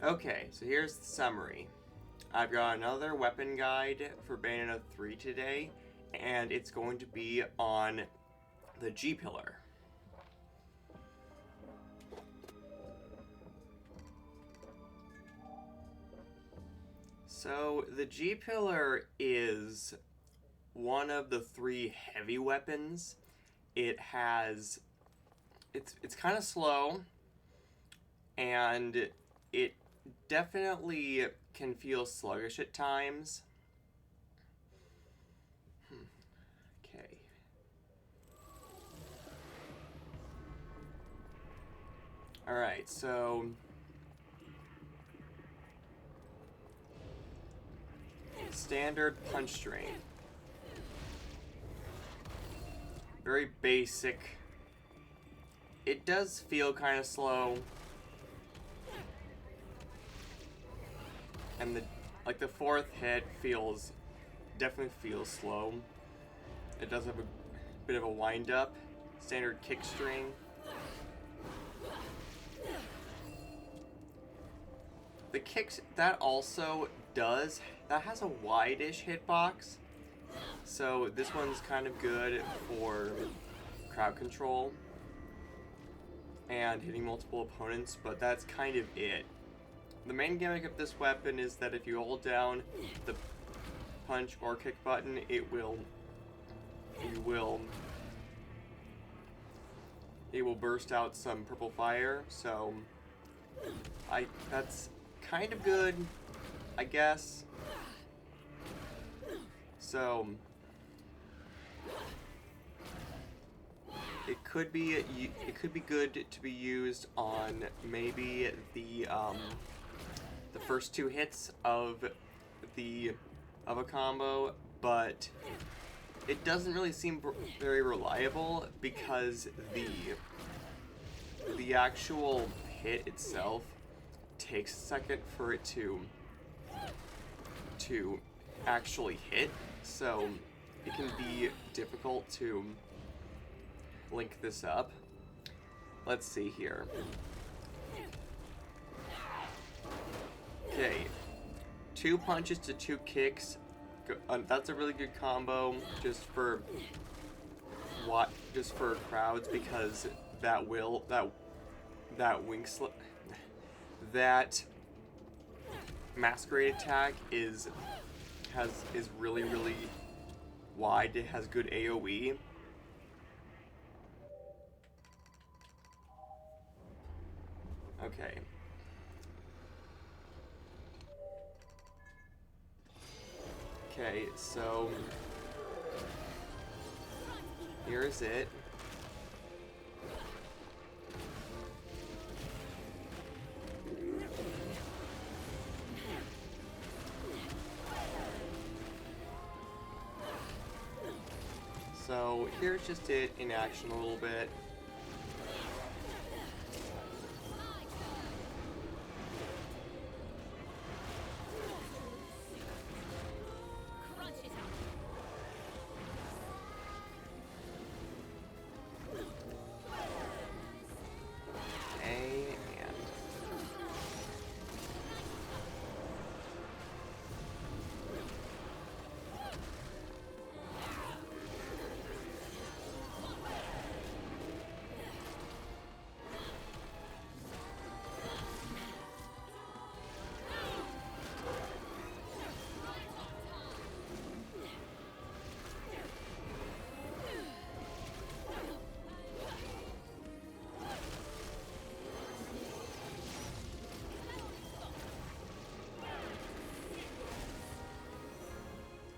Okay, so here's the summary. I've got another weapon guide for Bayonetta 3 today, and it's going to be on the G-Pillar. So, the G-Pillar is one of the 3 heavy weapons. It's kind of slow, and it definitely can feel sluggish at times. Okay. Alright, so standard punch strain. Very basic. It does feel kind of slow. And the 4th hit definitely feels slow. It does have a bit of a wind up. Standard kick string. The kicks, that has a wide-ish hitbox. So this one's kind of good for crowd control and hitting multiple opponents, but that's kind of it. The main gimmick of this weapon is that if you hold down the punch or kick button, it will burst out some purple fire. So that's kind of good, I guess. So it could be good to be used on maybe the first 2 hits of a combo, but it doesn't really seem very reliable because the actual hit itself takes a second for it to actually hit, so it can be difficult to link this up. Let's see here. Okay, 2 punches to 2 kicks. That's a really good combo just for crowds, because that wing slip, that masquerade attack is really wide. It has good AoE. Okay. Okay, so here's it. So here's just it in action a little bit.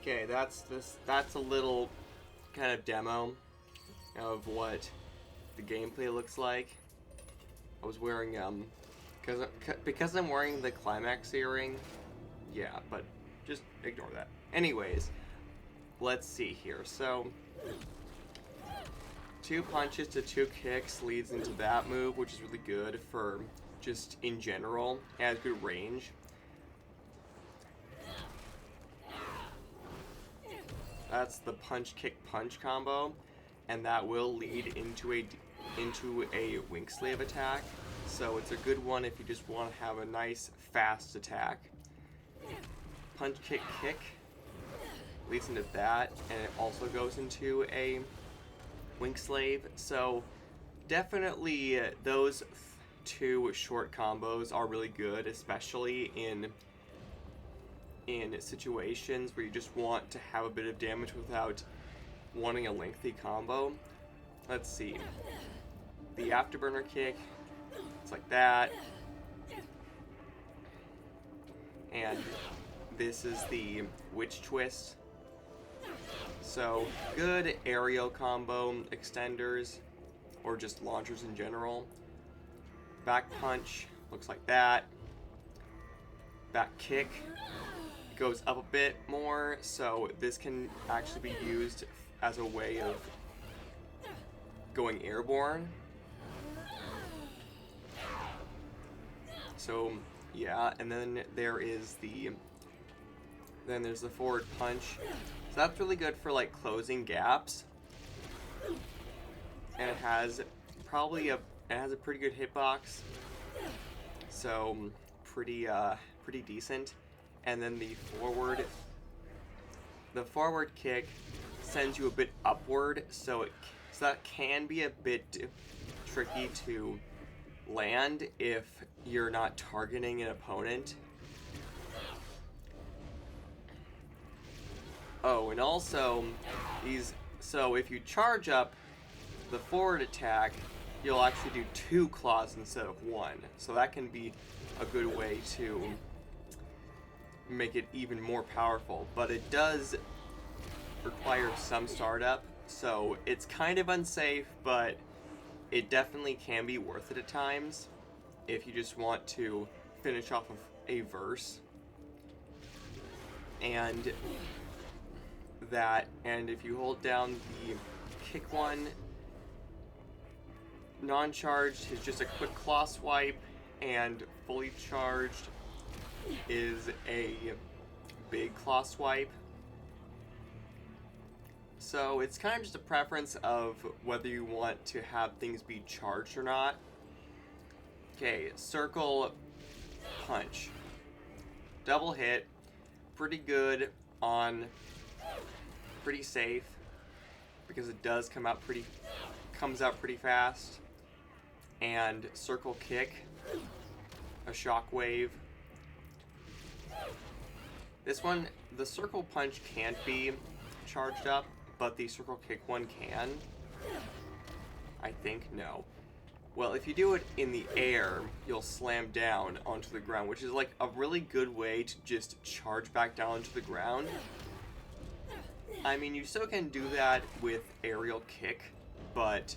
Okay, that's a little kind of demo of what the gameplay looks like. I was wearing because I'm wearing the climax earring. Yeah, but just ignore that. Anyways, let's see here. So 2 punches to 2 kicks leads into that move, which is really good for just in general. It has good range. That's the punch kick punch combo, and that will lead into a wing slave attack. so it's a good one if you just want to have a nice fast attack. Punch, kick, kick leads into that, and it also goes into a Wing Slave. So definitely those two short combos are really good, especially in situations where you just want to have a bit of damage without wanting a lengthy combo. Let's see. The Afterburner kick, it's like that. And this is the Witch Twist. So, good aerial combo extenders, or just launchers in general. Back punch, looks like that. Back kick goes up a bit more, so this can actually be used as a way of going airborne. So yeah, and then there's the forward punch. So that's really good for like closing gaps, and it has a pretty good hitbox, so pretty decent. And then the forward kick sends you a bit upward, so that can be a bit tricky to land if you're not targeting an opponent. Oh, and also so if you charge up the forward attack, you'll actually do 2 claws instead of 1. So that can be a good way to make it even more powerful, but it does require some startup, so it's kind of unsafe, but it definitely can be worth it at times if you just want to finish off of a verse. And if you hold down the kick one, non-charged is just a quick claw swipe, and fully charged is a big claw swipe. So it's kind of just a preference of whether you want to have things be charged or not. Okay, circle punch. Double hit, pretty good on, pretty safe, because it does comes out pretty fast. And circle kick, a shockwave. This one, the circle punch can't be charged up, but the circle kick one can. I think, no. Well, if you do it in the air, you'll slam down onto the ground, which is like a really good way to just charge back down to the ground. I mean, you still can do that with aerial kick, but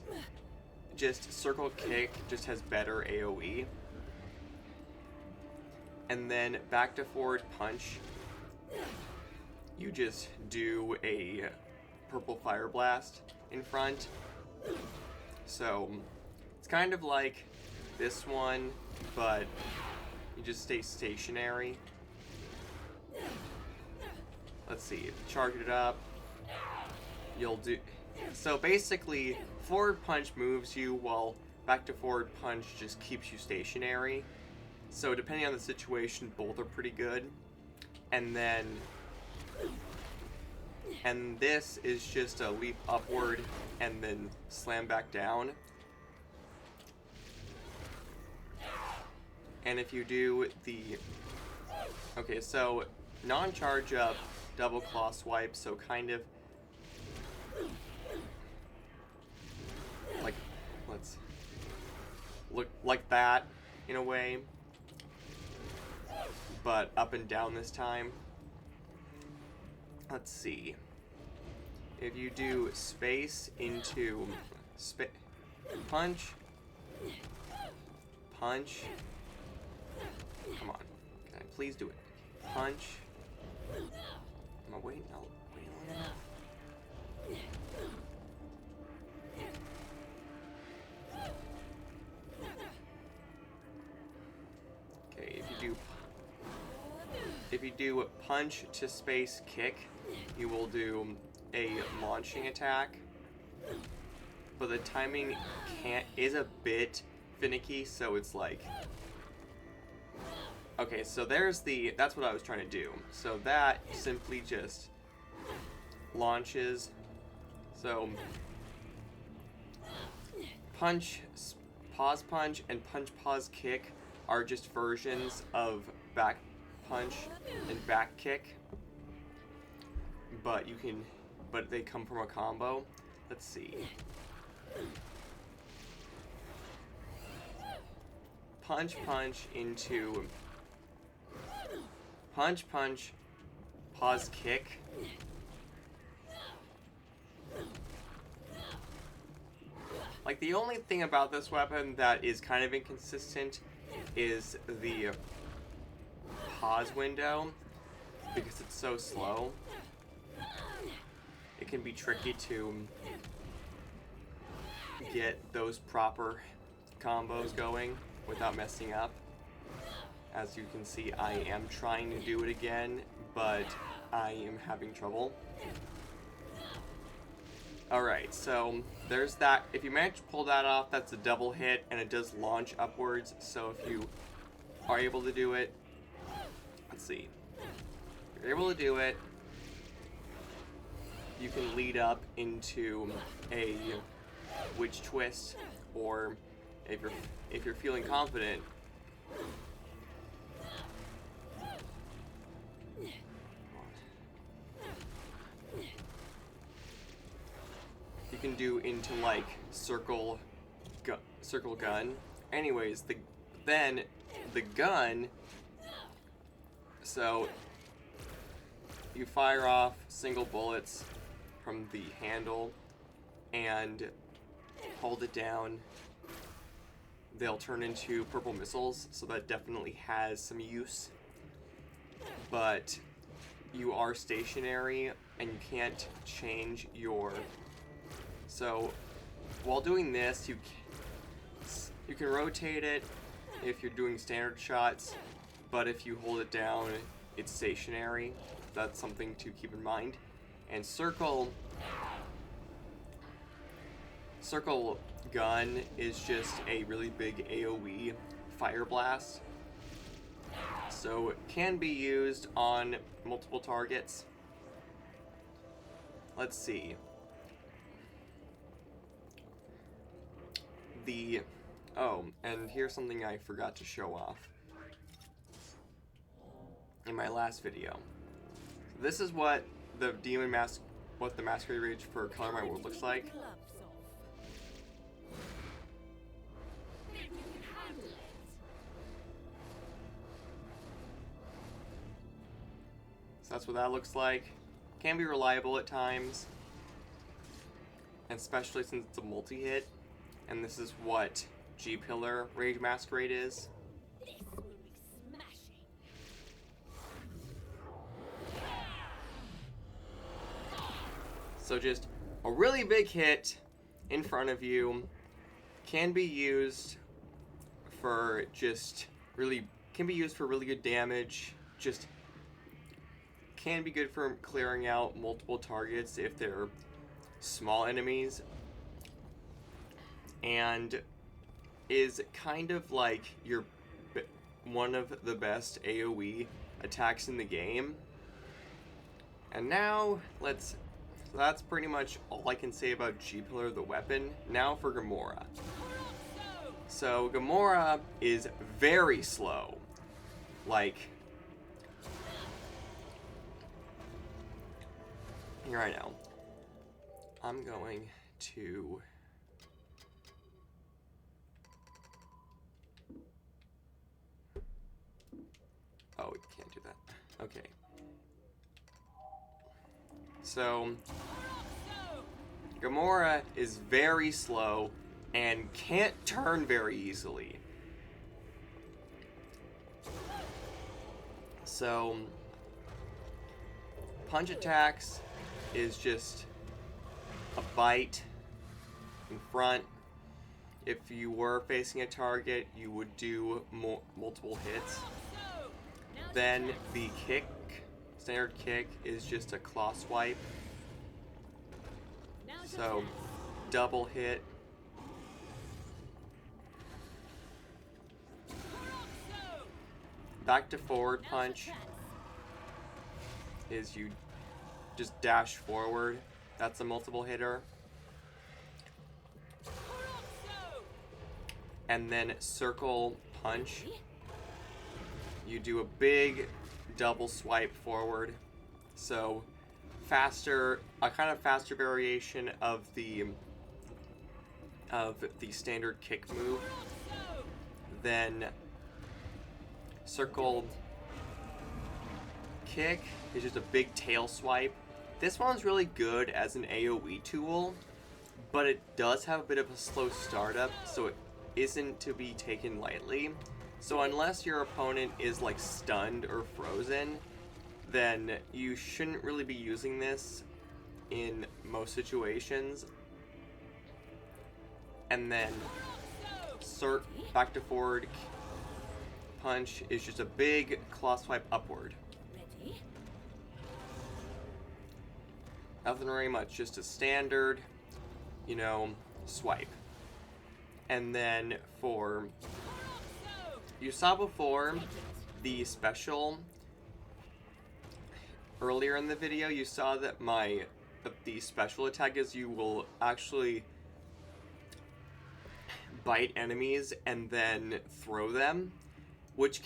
just circle kick just has better AoE. And then back to forward punch, you just do a purple fire blast in front. So it's kind of like this one, but you just stay stationary. Let's see, charge it up. You'll do, so basically forward punch moves you, while back to forward punch just keeps you stationary. So depending on the situation, both are pretty good. And this is just a leap upward and then slam back down. And if you do the, okay, so non-charge up, double claw swipe, so kind of like, let's look like that in a way, but up and down this time. Let's see. If you do space into punch, punch, come on, can I please do it? Punch. Am I waiting? I'll wait long enough. Okay, if you do punch to space kick, you will do a launching attack, but the timing is a bit finicky, so it's like... Okay, so there's the... That's what I was trying to do. So that simply just launches. So punch, pause punch, and punch pause kick are just versions of back punch and back kick. But they come from a combo. Let's see. Punch punch into punch punch pause kick. Like, the only thing about this weapon that is kind of inconsistent is the pause window, because it's so slow. It can be tricky to get those proper combos going without messing up. As you can see, I am trying to do it again, but I am having trouble. Alright, so there's that. If you manage to pull that off, that's a double hit, and it does launch upwards. So if you are able to do it, let's see. If you're able to do it, you can lead up into a witch twist, or if you're feeling confident, you can do into like circle gun. Anyways, then the gun. So you fire off single bullets from the handle and hold it down. They'll turn into purple missiles, so that definitely has some use. But you are stationary and you can't change your... So while doing this, you can rotate it if you're doing standard shots, but if you hold it down, it's stationary. That's something to keep in mind. And circle gun is just a really big AoE fire blast. So it can be used on multiple targets. Let's see. Oh, and here's something I forgot to show off in my last video. This is what the what the Masquerade Rage for Color My World looks like. So that's what that looks like. Can be reliable at times, and especially since it's a multi-hit. And this is what G-Pillar Rage Masquerade is. This will be smashing. So just a really big hit in front of you can be used for really good damage. Just can be good for clearing out multiple targets if they're small enemies. And is kind of like one of the best AoE attacks in the game. And now that's pretty much all I can say about G-Pillar the weapon. Now for Gomorrah. So Gomorrah is very slow. Like, here I know. I'm going to... Oh, we can't do that. Okay. So, Gomorrah is very slow and can't turn very easily. So, punch attacks is just a bite in front. If you were facing a target, you would do multiple hits. Then the kick, standard kick, is just a claw swipe. So, double hit. back to forward punch is you just dash forward. That's a multiple hitter. And then circle punch. You do a big double swipe forward. So faster, a kind of faster variation of the standard kick move. Then circle kick is just a big tail swipe. This one's really good as an AoE tool, but it does have a bit of a slow startup, so it isn't to be taken lightly. So unless your opponent is like stunned or frozen, then you shouldn't really be using this in most situations. And then back to forward punch is just a big claw swipe upward. Nothing very much, just a standard, you know, swipe. And then for, you saw before the special earlier in the video, you saw that the special attack is you will actually bite enemies and then throw them, which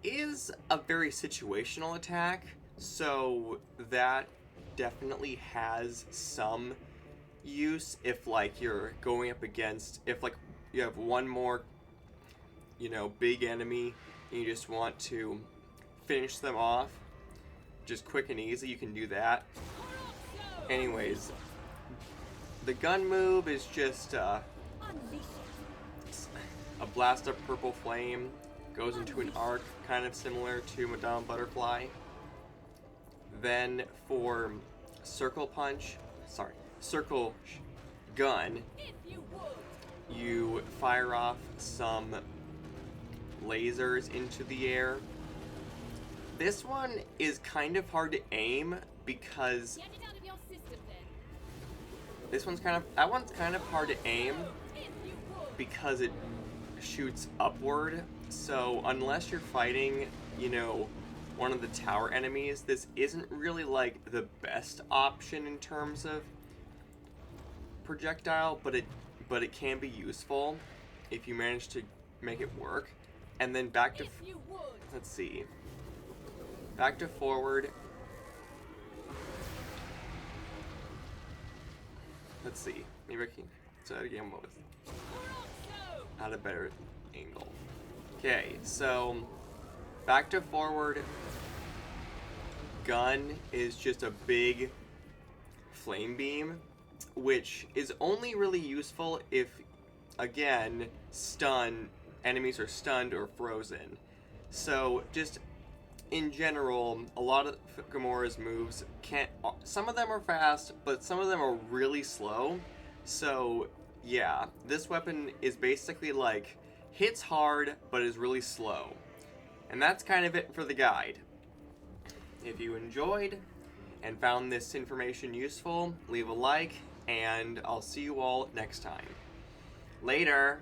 is a very situational attack, so that definitely has some use if like you're going up against, if like you have one more, you know, big enemy and you just want to finish them off just quick and easy, you can do that. Anyways, the gun move is just a blast of purple flame, goes into an arc kind of similar to Madame Butterfly. Then for circle gun, you fire off some lasers into the air. This one is kind of hard to aim because that one's kind of hard to aim because it shoots upward. So unless you're fighting, you know, one of the tower enemies, this isn't really like the best option in terms of projectile, but it can be useful if you manage to make it work. And then back to, let's see, back to forward. Let's see, maybe I can say that again with at a better angle. Okay, so back to forward gun is just a big flame beam, which is only really useful if, again, enemies are stunned or frozen. So just in general, a lot of Gomorrah's moves some of them are fast, but some of them are really slow. So yeah, this weapon is basically like hits hard but is really slow. And that's kind of it for the guide. If you enjoyed and found this information useful, leave a like, and I'll see you all next time. Later!